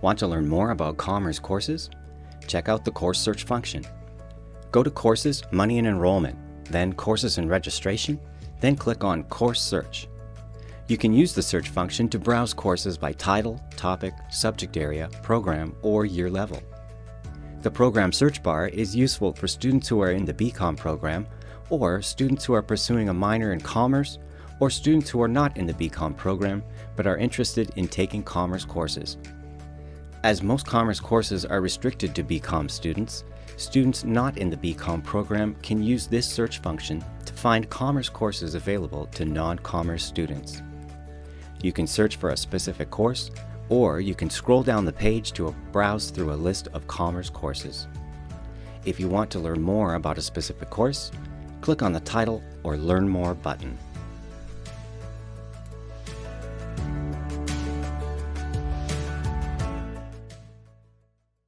Want to learn more about Commerce courses? Check out the course search function. Go to Courses, Money and Enrollment, then Courses and Registration, then click on Course Search. You can use the search function to browse courses by title, topic, subject area, program, or year level. The program search bar is useful for students who are in the BCom program, or students who are pursuing a minor in commerce, or students who are not in the BCom program but are interested in taking commerce courses. As most commerce courses are restricted to BCom students, students not in the BCom program can use this search function to find commerce courses available to non-commerce students. You can search for a specific course, or you can scroll down the page to browse through a list of commerce courses. If you want to learn more about a specific course, click on the Title or Learn More button.